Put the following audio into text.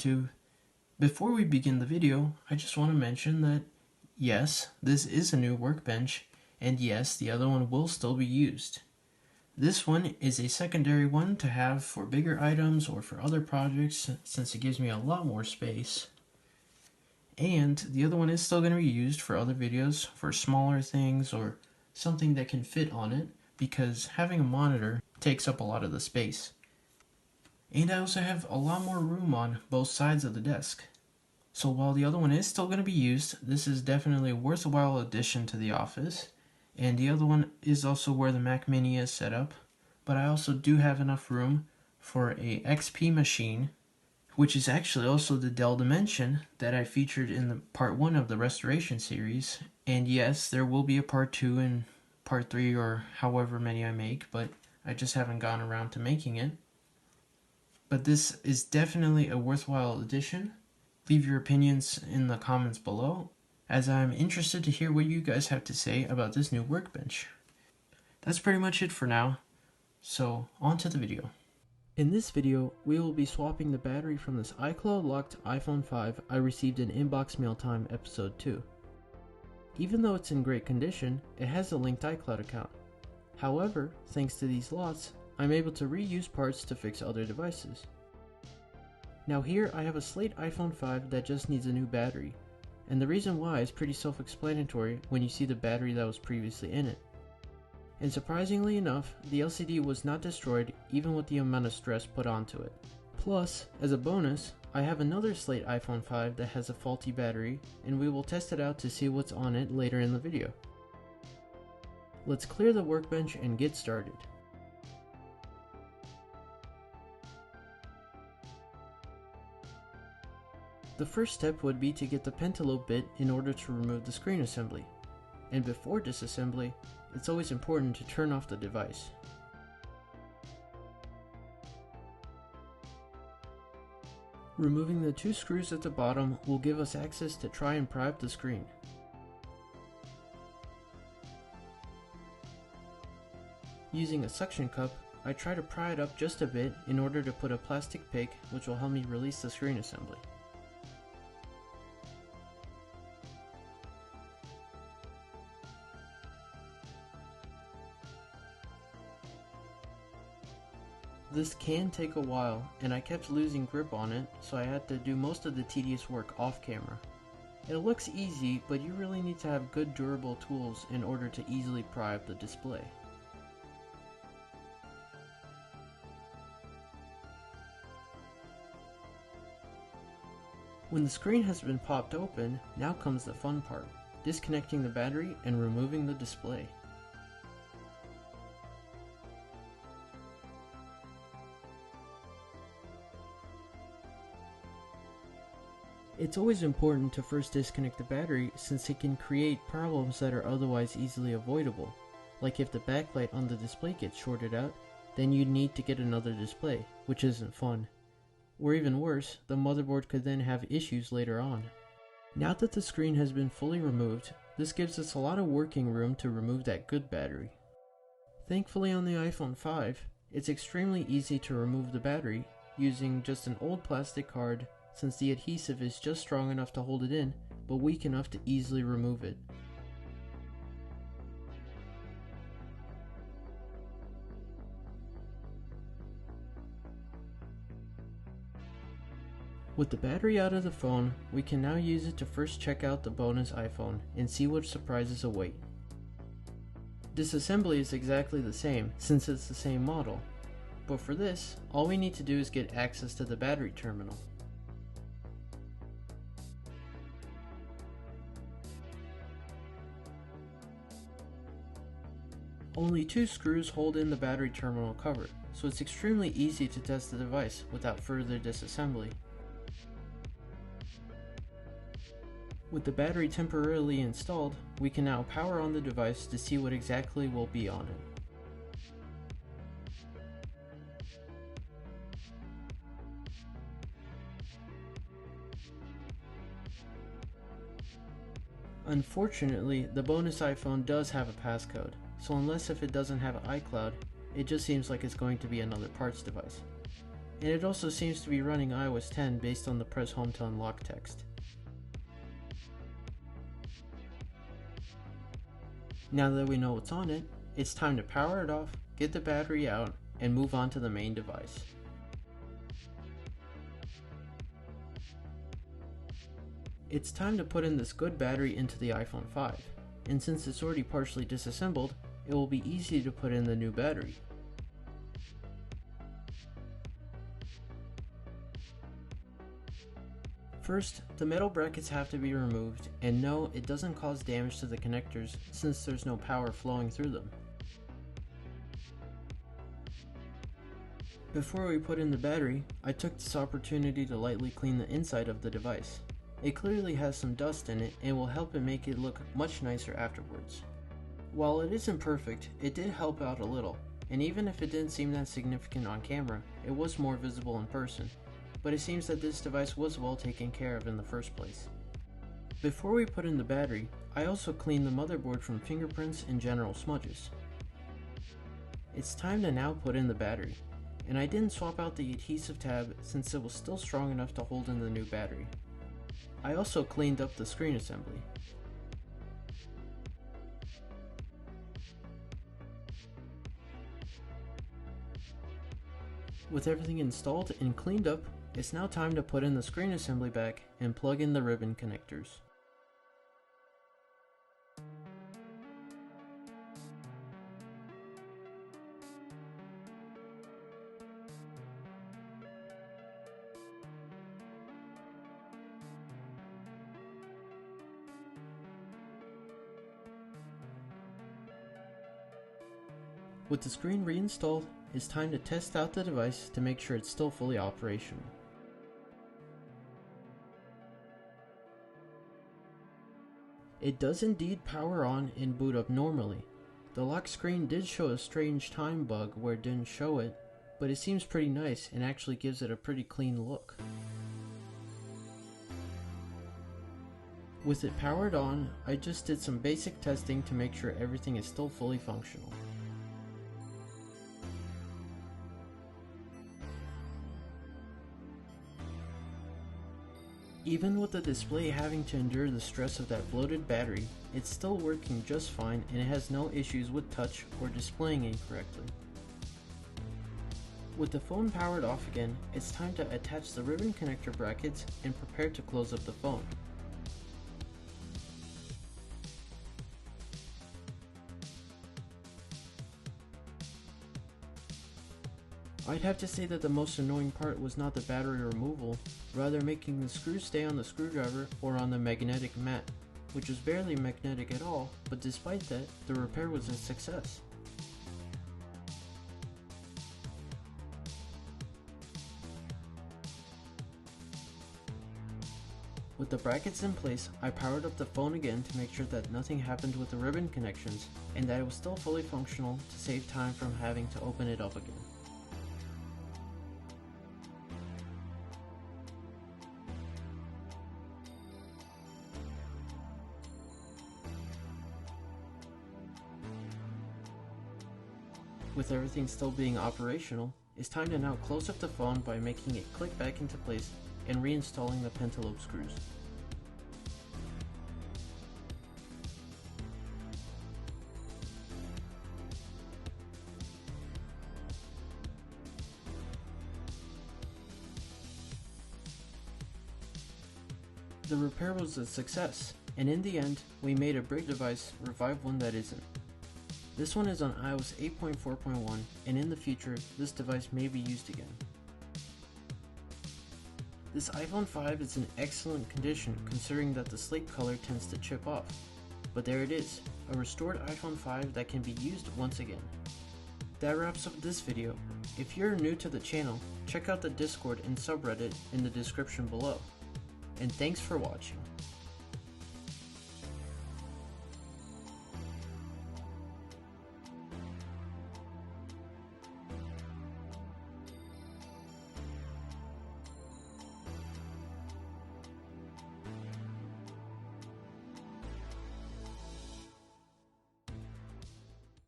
YouTube. Before we begin the video, I just want to mention that yes, this is a new workbench, and yes, the other one will still be used. This one is a secondary one to have for bigger items or for other projects, since it gives me a lot more space. And the other one is still going to be used for other videos, for smaller things or something that can fit on it, because having a monitor takes up a lot of the space. And I also have a lot more room on both sides of the desk. So while the other one is still going to be used, this is definitely a worthwhile addition to the office. And the other one is also where the Mac Mini is set up. But I also do have enough room for a XP machine, which is actually also the Dell Dimension that I featured in the part 1 of the restoration series. And yes, there will be a part 2 and part 3 or however many I make, but I just haven't gone around to making it. But this is definitely a worthwhile addition. Leave your opinions in the comments below, as I'm interested to hear what you guys have to say about this new workbench. That's pretty much it for now, so on to the video. In this video, we will be swapping the battery from this iCloud locked iPhone 5 I received in Inbox Mail Time episode 2. Even though it's in great condition, it has a linked iCloud account. However, thanks to these lots, I'm able to reuse parts to fix other devices. Now here I have a slate iPhone 5 that just needs a new battery, and the reason why is pretty self-explanatory when you see the battery that was previously in it. And surprisingly enough, the LCD was not destroyed even with the amount of stress put onto it. Plus, as a bonus, I have another slate iPhone 5 that has a faulty battery, and we will test it out to see what's on it later in the video. Let's clear the workbench and get started. The first step would be to get the pentalobe bit in order to remove the screen assembly. And before disassembly, it's always important to turn off the device. Removing the 2 screws at the bottom will give us access to try and pry up the screen. Using a suction cup, I try to pry it up just a bit in order to put a plastic pick, which will help me release the screen assembly. This can take a while, and I kept losing grip on it, so I had to do most of the tedious work off camera. It looks easy, but you really need to have good durable tools in order to easily pry up the display. When the screen has been popped open, now comes the fun part, disconnecting the battery and removing the display. It's always important to first disconnect the battery, since it can create problems that are otherwise easily avoidable. Like if the backlight on the display gets shorted out, then you'd need to get another display, which isn't fun. Or even worse, the motherboard could then have issues later on. Now that the screen has been fully removed, this gives us a lot of working room to remove that good battery. Thankfully on the iPhone 5, it's extremely easy to remove the battery using just an old plastic card, since the adhesive is just strong enough to hold it in, but weak enough to easily remove it. With the battery out of the phone, we can now use it to first check out the bonus iPhone and see what surprises await. Disassembly is exactly the same, since it's the same model, but for this, all we need to do is get access to the battery terminal. Only 2 screws hold in the battery terminal cover, so it's extremely easy to test the device without further disassembly. With the battery temporarily installed, we can now power on the device to see what exactly will be on it. Unfortunately, the bonus iPhone does have a passcode, so unless if it doesn't have iCloud, it just seems like it's going to be another parts device. and it also seems to be running iOS 10 based on the press home to unlock text. Now that we know what's on it, it's time to power it off, get the battery out, and move on to the main device. It's time to put in this good battery into the iPhone 5, and since it's already partially disassembled, it will be easy to put in the new battery. First, the metal brackets have to be removed, and no, it doesn't cause damage to the connectors since there's no power flowing through them. Before we put in the battery, I took this opportunity to lightly clean the inside of the device. It clearly has some dust in it and will help it make it look much nicer afterwards. While it isn't perfect, it did help out a little, and even if it didn't seem that significant on camera, it was more visible in person, but it seems that this device was well taken care of in the first place. Before we put in the battery, I also cleaned the motherboard from fingerprints and general smudges. It's time to now put in the battery, and I didn't swap out the adhesive tab since it was still strong enough to hold in the new battery. I also cleaned up the screen assembly. With everything installed and cleaned up, it's now time to put in the screen assembly back and plug in the ribbon connectors. With the screen reinstalled, it's time to test out the device to make sure it's still fully operational. It does indeed power on and boot up normally. The lock screen did show a strange time bug where it didn't show it, but it seems pretty nice and actually gives it a pretty clean look. With it powered on, I just did some basic testing to make sure everything is still fully functional. Even with the display having to endure the stress of that bloated battery, it's still working just fine and it has no issues with touch or displaying incorrectly. With the phone powered off again, it's time to attach the ribbon connector brackets and prepare to close up the phone. I'd have to say that the most annoying part was not the battery removal, rather making the screws stay on the screwdriver or on the magnetic mat, which was barely magnetic at all, but despite that, the repair was a success. With the brackets in place, I powered up the phone again to make sure that nothing happened with the ribbon connections and that it was still fully functional to save time from having to open it up again. With everything still being operational, it's time to now close up the phone by making it click back into place and reinstalling the pentalobe screws. The repair was a success, and in the end, we made a break device revive one that isn't. This one is on iOS 8.4.1, and in the future, this device may be used again. This iPhone 5 is in excellent condition considering that the slate color tends to chip off. But there it is, a restored iPhone 5 that can be used once again. That wraps up this video. If you're new to the channel, check out the Discord and subreddit in the description below. And thanks for watching.